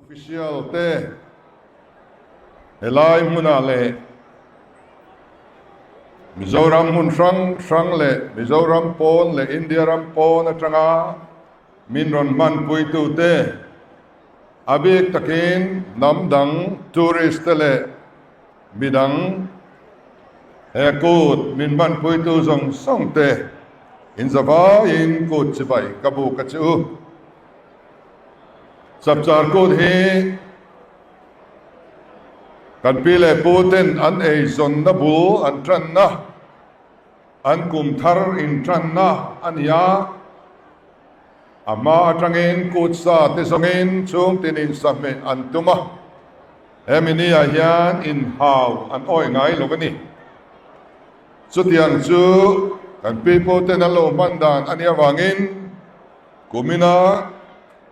official te helai muna le Mizoram mun sang le Mizoram pon le India ram pon atanga minron man puitu te abik takin namdang tourist le bidang ekut min man puitu zong song te in zava in kut chibai kabu kachu sabchar kut he kan pile Putin an ei zon na bu an tran na an kum thar in tran na an ya ama atangin kut sa te songin chung tinin samme an tuma emini a hian in hau an oi ngai lokani chutiang chu kan people ten alo mandan an ya wangin kumina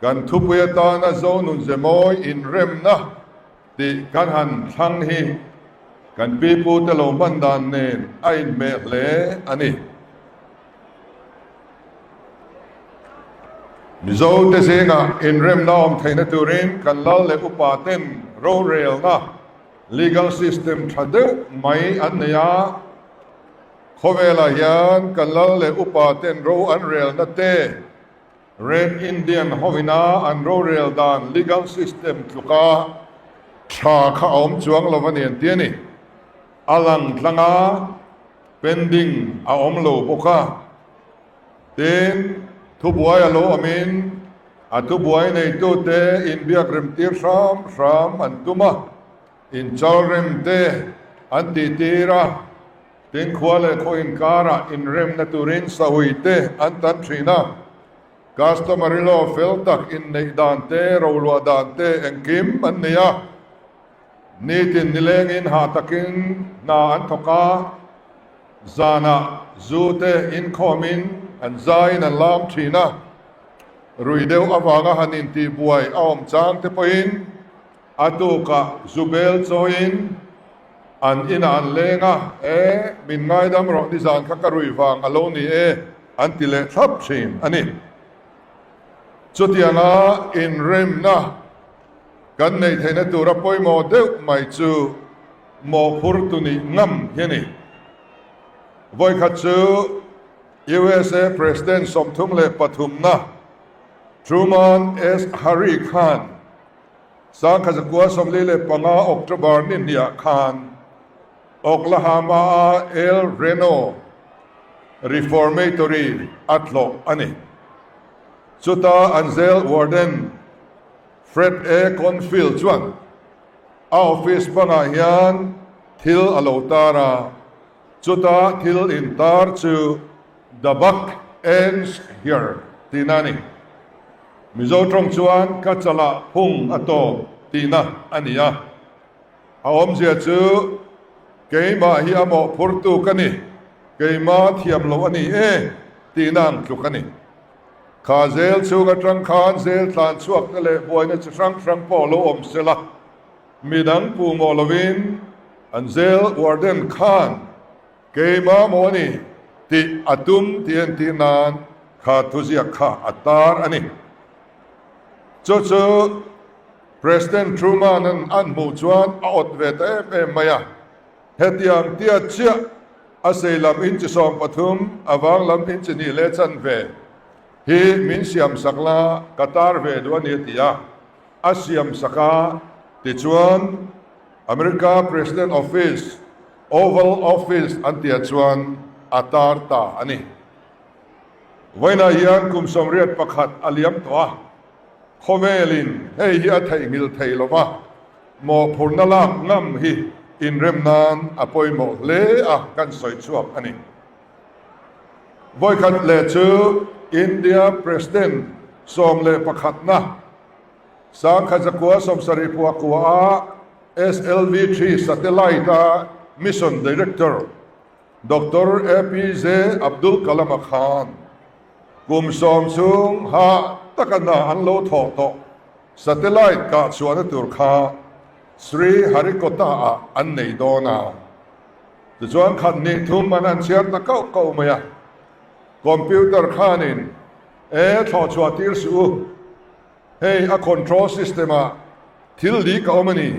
kan thupuyata na zonun zemoi in rem na ti kan han thang hi kan people te lo mandan nen ain me le ani mizo te senga in rem naom thaina turin kan lal le upaten ro rail na legal system thade mai anaya khowela hian kan lal le upaten ro an rail na te red indian hovina an ro rail dan legal system tluka tha kha om chuang lawanian tiani alang tlanga pending a om lo boka ten thubuai alo amin atubuai nei tu te in biak rem tir ram an tuma in chalrem te an ti tira ten khwale kho in kara in rem na turin sahui te an tan thina customary law feltak in nei dan te rolwa dan te engkim an nia nitin nileng in hatakin na an thoka zana zute in khomin an zain an lam thina ruideu awanga hanin ti buai awm chang te poin atuka zubel choin an ina an lenga min ngai dam ro di zan kha karui wang aloni an tile thap chin ani chutianga in rem na kan nei thaina tura poi mo deu mai chu mo phurtuni ngam hiani voi khachu USA President Somthumle Pathumna Truman S. Harry Khan sang khazakua somlile panga October India Khan Oklahoma El Reno Reformatory atlo ani chuta Anzel Warden Fred A. Confield chuan a office panga hian thil alotara chuta thil in tar chu the buck ends here tinani mizo trong chuan kachala phung ato tina ania aom zia chu keima hi amo phurtu kani keima thiam lo ani tinang tlukani khazel chuga tang khan zel tlan chuak le boina chang polo om sela midang pu molovin anzel warden khan keima moni ti atum tien tinan kha thuzia kha atar ani chu President Truman an mu chuan a ot ve te maya hetiang tia chia aseilam in chi som pathum awang lam in chi ni le chan ve hi min siam sakla qatar ve duani tia asiam saka ti chuan America President Office Oval Office an tia chuan atar ta ani waina hian kum somriat pakhat aliam toa khomelin hei hi athai ngil thei lova mo phurnala ngam hi in remnan apoi mo le a kan soi chuak ani voi khat le chu India President som le pakhat na sang khazakua som sari puakua SLV3 satellite mission director Dr. APJ Abdul Kalam Khan kum som chung ha takana anlo tho satellite ka chuan tur kha Sri Harikota an nei dona chuan khan ni thum manan chiar ta kau maya computer khanin tho chua tir su hey a control system ทิลดีกอมนี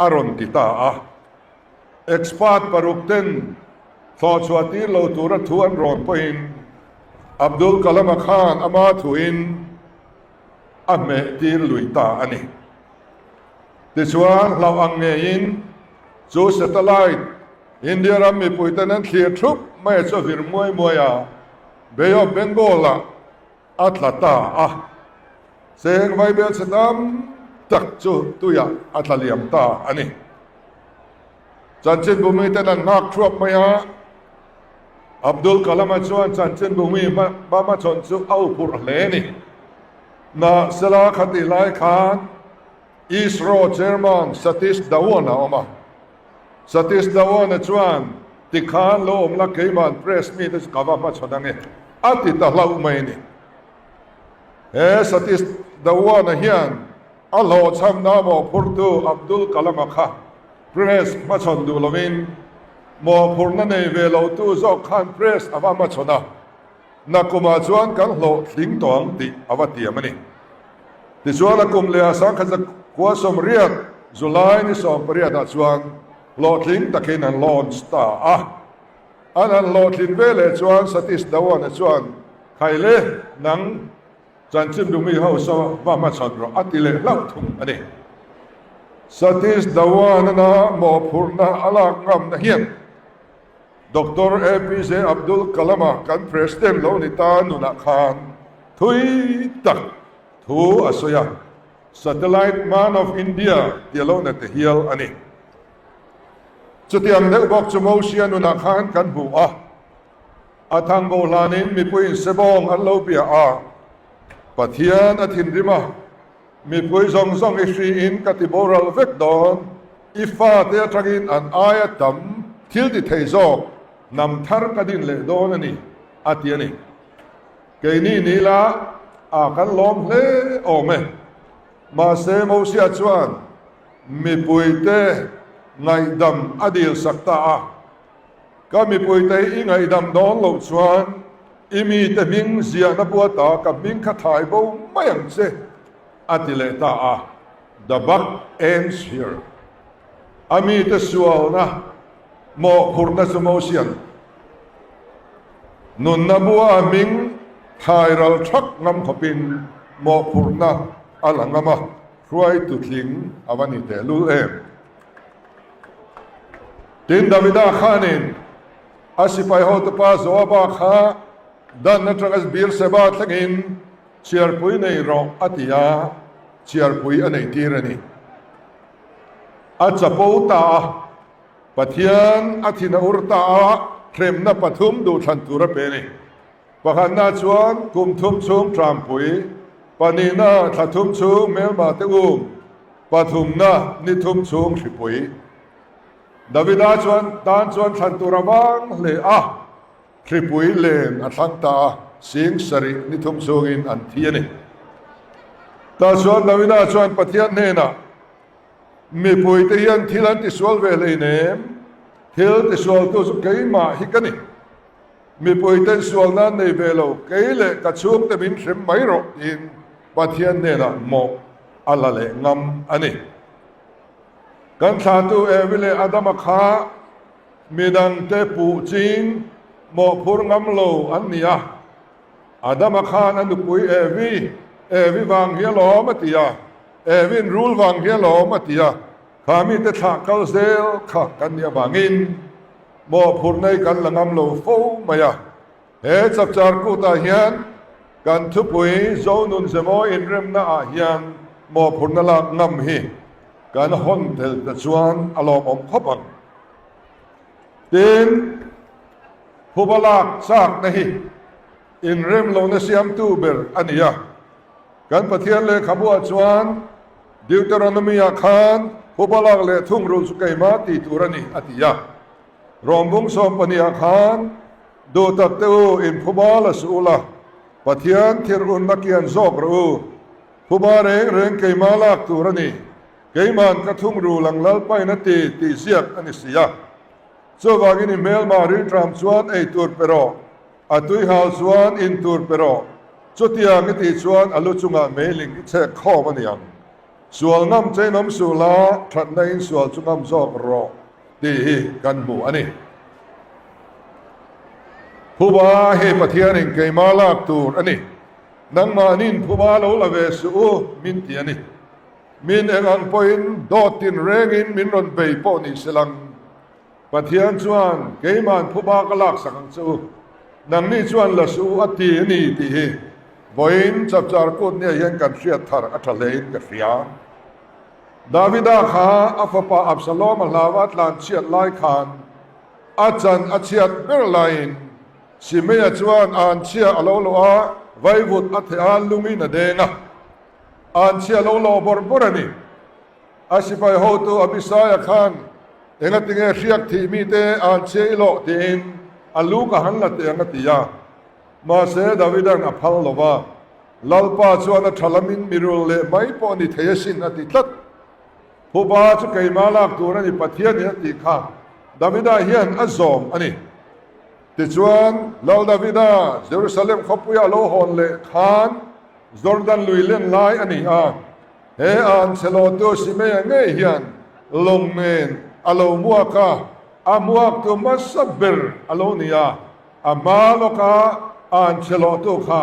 อารอนติตาเอ็กซ์พาร์ตปารุกเตนทอชวตีโลตูรทวนรอนปอินอับดุลกลามขานอามาทุอินอเมตีลุยตาอันนี้ดิฉันเราอังเงินจูเซตไลท์อินเดียรามีปุยตันนั้นเคลียร์ทรุปไม่ชอบวิรมวยมวยเบยอบเบงโกลอัตลาตาเสียงไวเบลสตามตักจูตุยอัตลาเลียมตาอันนี้จันเจนบุมีตันนั้นนักทรุปไม่อับดุลกลามจวนจันเจนบุมีมาชนจูเอาปุระเลนี่นาสลาคติไลคานอิสโรเจอร์มันสติสดาวนาออกมาสติสดาวนาจวนติคานโลมลักเกมันเพรสมีดิสกาวามาชนังเออติตาลาวไม่นี่สติสดาวนาเฮียนอัลลอฮ์ชัมนาโมพุรตูอับดุลกลามะค่ะเพรสมาชนดูลวินโมพุรนันเอเวลตูโซคานเพรสอาวามาชนะนักกุมาจวนกันโลสิงตองติอวติยมันนี่ติจวนนักกุมเลียสังขจักกัวสมเรียนจุลัยนี่สองปริยดาจวนโลสิงตะเกนันลอนสตาอันนั้นโลสิงเวเลจวนสติสดาวันจวนใครเล่นังจันจิมดูมีเฮาสว่ามาชันรออัติเลเล่าทุ่งอันนี้สติสดาวันนะโมพุรนะอัลลังำนะเฮียนดร. APJ อับดุลกลามะกันเพรสเดนโลนิตานุนักขานทุยตักทูอัศยา Satellite Man of India เดียโลนัตเฮียลอันนี้จุดที่อันเด็กบอกจมูกเชียนุนักขานกันหัวอาทางโบราณนี้มีปุยเสบองอันโลเบียปะเทียนอาทินริมามีปุยซองอิสรีอินกติโบรัลเวกดอนอิฟาเตียทรักินอันอายะตัมทิลดิเทโซนำทาร์กดินเลโดนนี่อาทิยนี่เกนี่นี่ละกันล้อมเลโอเมมาเซโมเซียจวนมีปุยเตไงดำอดีลสักตาก็มีปุยเตอีไงดำดอนลงจวนอีมีแต่มิงเสียนบัวตากับมิงขัดถ่ายบ่ไม่ยังเซอาทิเลตาthe buck ends here อามีแต่สวลนะโมพุรณสโมเซียนนุนนบัวมิงไทยรัลทรักนำขบินโมพุรณะอัลงามะครวยตุทิงอวันนี้เตลูเอมดินดาวิดาขานินอาศิไปฮอตปาโซอาบาขาดันนัทรักบีร์เซบาตกินเชียร์ปุยในรออัติยาเชียร์ปุยอันในทีระนี่อาจจะปูตาปะเทียนอาทินาอุรตาเทรมนับปฐุมดูทันตุระเปนีปะขันนาชวนกุมทุมชุงทรามปุยปานีนาทัทุมชุงเมลมาเตอุมปฐุมนานิทุมชุงสิปุยดาวิดาชวนตานชวนทันตุระวังเลสิปุยเลนอัตังตาสิงสรินิทุมชุงอินอันเทียนีตาชวนดาวิดาชวนปะเทียนเนนะมีปุยเตียนทิลันติสวลเวเลเนมทิลติสวลตัวสุกัยมาฮิกันนี่มีปุยเตียนสวลนั้นในเวลเกยเลกระชุกแต่บินเข็มไม่รออินปะเทียนเนนะโมอัลเลงามอันนี้กันสาธุวิเลอาดามขามีดังเตปูจิงโมพุรงามโลอันนี้อาดามขานันดุปุยวิวังเฮียหลอมาติยาวินรูลวังเฮียหลอมาติยาขามีแต่ถักเกลเซลขักกันยาบางินโมพุรในกันละงามโลฟูมายาจับจารกุตาเฮียนกันทุปุยโจนุนเซโมอินเรมนาเฮียนโมพุรนละงามฮีกันฮอนเทลตะชวนอารมณ์อมขบังดินผู้บลักซากนะฮีอินเรมโลนเซียมตูเบอร์อันนี้กันปะเทียนเลขบัวชวนดิวเตอรโนมีอาคารผู้บลักเลทุ่งรูสุกัยมาติตุรานีอติยารอมบุงสมปนิอาคารดูตักเตอูอินผู้บาลสุลาปะเทียนทิรุนนักเกียนโซกรูผู้บาเร่งเกยมาลักตุรานีเกยมันกระทุ่งรูหลังลัลไปนตีเสียกอันิสยาโซวากินิเมลมาริทรัมชวนไอตูร์เปโรอตุยฮาลชวนอินตูร์เปโรจุดที่ยังติชวนอลุจุงาเมลิงเช็คข้อมันยัง สวลน้ำใจน้ำสุลาทัดในสวลจุงน้ำจอกรอดีกันหมู่อันนี้ผู้บ่าเฮปะเทียนิงเกยมาลากตูอันนี้นังมานินผู้บ่าเราละเวสูมินเตียนี่มินเองังปอยน์ดอตินเรงินมินรอนเบยปอนิสลังปะเทียนจวนเกยมันผู้บ่ากะลากสังสูนังนี่จวนละสูอตีนี่ตีบอยน์จับจารกุดเนี่ยยังกันเสียทาร์อัทเลนกันเสียดาวิดาข้าอัฟปาอับซาโลมลาวัตลานเชียดไลขานอาจารย์อาเชียดเบอร์ไลน์สิเมียจวนอ่านเชียอโลโลอาไว้วุฒอัฐอัลลุมินาเดนะอ่านเชียโลโลบอร์บอร์นี่อาสิไปโฮตูอบิสายขานเองติเงเรียกที่มีเตอ่านเชียโลตีนอัลลูกหันละเตงติยามาเสดาวิดันอภัลโลวาลลปาจวนทัลมินมิรุลเลไม่ปอนิเทสินอติตัดผู้บาจุกัยมาลากตัวนี้ปะเทียนเนี่ยติข้าดาวิดาเฮียนอัซอมอันนี้ติจวนลลดาวิดาเยรูซาเล็มขบุยาโลฮอนเลขานจอร์แดนลุยเลนไลอันนี้เฮอันเซโลโตสิเมยเงยเฮียนลงเมนอโลมัวกาอามัวกตัวมัสเบร์อโลเนียอามาโลกาอันเซโลโตคา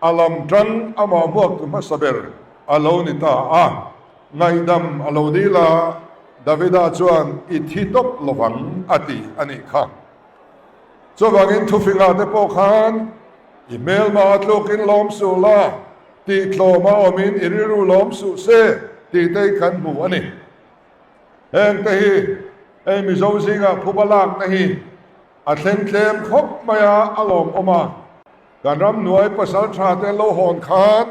อาลัมจันอามามัวกตัวมัสเบร์อโลนิตาไงดำอโลดีลาดาวิดาจวนอิทธิตบลวังอติอันนี้ค่ะจวบางอินทุฟิงาเตปอคานอีเมลมาอัตโลกินลอมสุลาตีโคลมาอมินอิริรูลอมสุเซตีเตขันบูอันนี้เองเตฮีเอมิโซซิงาผู้บาลากเตฮีอัตเลนเคลมคบมายาอลอมออกมาการรำหน่วยประสาทชาเตโลหอนคาน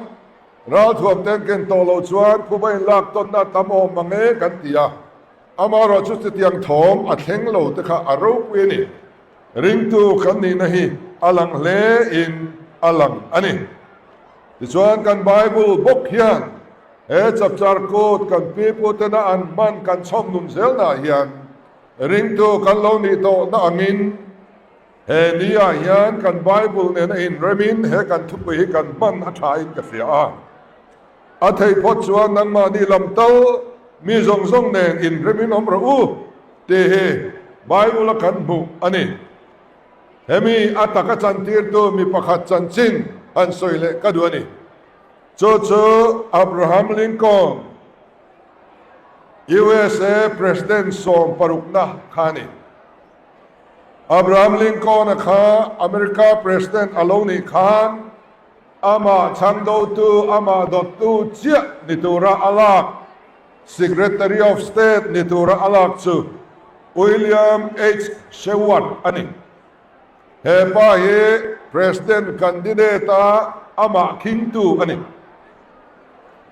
เราถ่วงเต้นกันโตโลจวนผู้บริลักต้นนาตามอมังเอกันตียาอามาเราจุดที่ยังถมอัดเฮงโลตะขาอารุเวนีริงตูกันนี่นะฮีอลังเลอินอลังอันนี้ที่ชวนกันไบเบิลบกเฮียนจับจารกูดกันปีพุทธนาอันมันกันชมนุนเซลนาเฮียนริงตูกันโลนิโตนาอังินนี่เฮียนกันไบเบิลเนี่ยอินเรมินกันทุกปีกันมันอัฐายกันเสียอาทัยพจวนนังมาดีลำเต้ามีทรงเนนอินเรมินอมระอูเตเฮไบเบิลกันบุอันนี้เฮมีอัตตะจันทีร์ตัวมีประคัตจันจินอันสวยเล็กกระดูนี่โจอับราฮัมลินคอล์น USA President ส่งปรุกนะขานี่อับราฮัมลินคอล์นนะคะอเมริกา President อโลนีคานอามาชันโดตูอามาดอตูเจียนิตูระอัลลัก Secretary of State นิตูระอัลลักจูวิลเลียม H. เชวัตอันนี้เฮป้าเฮ President Candidate อามาคิงตูอันนี้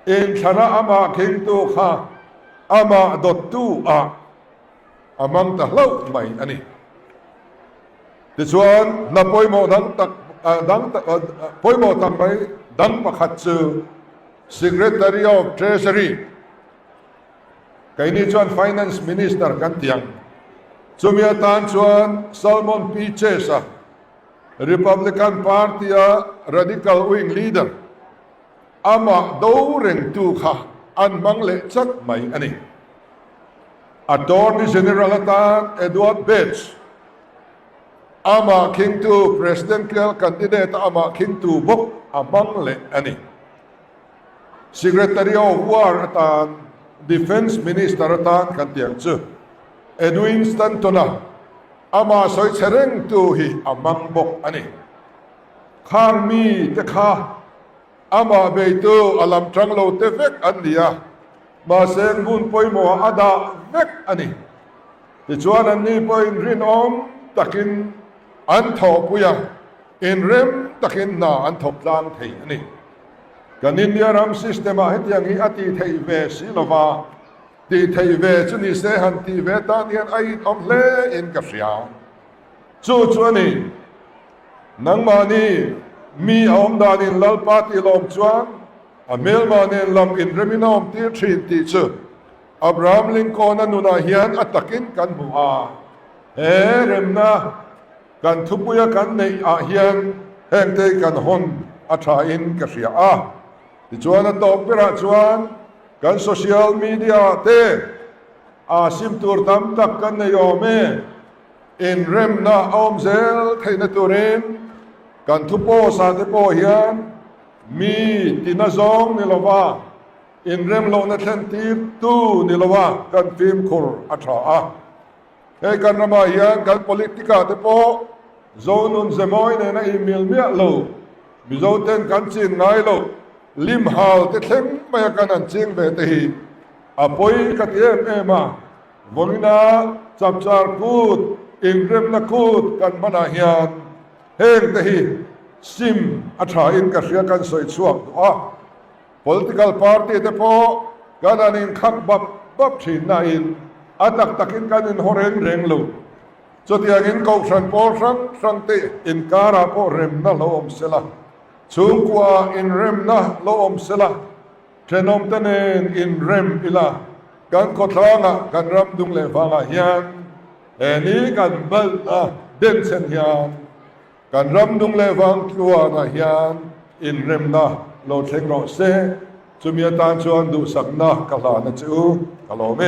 อินชนะอามาคิงตูค่ะอามาดอตูอามังตะเล่าใหม่อันนี้ที่ส่วนนับปอยโมดังตักปอยโมตักไปดังประคัตจู Secretary of Treasury กันนี้ส่วน Finance Minister กันเตียงจุมีอาจารย์ส่วน Salmon P. Chesa Republican Party Radical Wing Leader อามาดูเร่งตูค่ะอันมังเล็จักไม่อันนี้ Attorney General อาจารย์ Edward Bates อามาคิงตู Presidential Candidate อามาคิงตูบกอามังเล็อันนี้ Secretary of War อาจารย์ Defense Minister อาจารย์กันเตียงจูEdwin Stanton อามาสอยเชรงตูฮีอามังบกอันนี้ข้างมีเตข้าอามาเบยตูอาลัมจังโลเตเวกอันเดียมาเซนบุญปอยโมอาดาเวกอันนี้ที่ชวนอันนี้ปอยรินอมตะกินอันทอปุยอินเรมตะกินนาอันทบลางเทียนี่กันอินเดียรัมซิสเตมาเฮตยังอีอติเทเวสิลวาตีเทเวจุนิเซหันตีเวตานียนไออมเลอินกัฟยาจู่นี่นังมานีมีอมดานินลลปาติลมจวนอเมลมานินลมอินเรมินอมตีทรีตีจูอับราฮัมลินคอล์นนุนาเฮียนอัตตะกินกันบัวเรมนะกันทุบุยกันในอาเฮียนแห่งเตกันฮอนอัฐาอินกัฟยาที่จวนตบเปราจวน กันโซเชียลมีเดียเตอาซิมตูร์ตัมตักกันในยอมอินเรมนาออมเซลไทยนตุเรนกันทุปโปสาเตโปเฮียนมีตินาซองนิลวาอินเรมโลนัทเลนตีตูนิลวากันฟิล์มคุรอัตราเฮกันรมาเฮียนกัน politika เตโปโซนุนเซมอยในอีเมลเมียโลมิโซเตนกันจินไงโลลิมฮาลเตเทมไปกันอันจิงเบตฮีอภัยกัตเยมเอมาวันนี้จับจาร์คูดอินเรมนักคูดกันมานาเฮียนเฮงเตฮีซิมอัตราอินกัสเรียกันสวยช่วงpolitical party เตโปกันอันอินขับบับชินนาอินอัตักตักินกันอินฮอเรงเรงลูจุดยังอินกอกชันโปสังเตอินการาโปเรมนาโลอมเซลาสูงกว่าอินเรมนาโลอมเซลาเทนอมตันอินเรมอิลากันกดลางกันรำดุงเลฟังเฮียนนี้กันเบลเดนเซนเฮียนกันรำดุงเลฟังกัวนาเฮียนอินเรมนาโลเทงโรเซจุมีตานชวนดูสักนากัลลานะจูกัลโลเม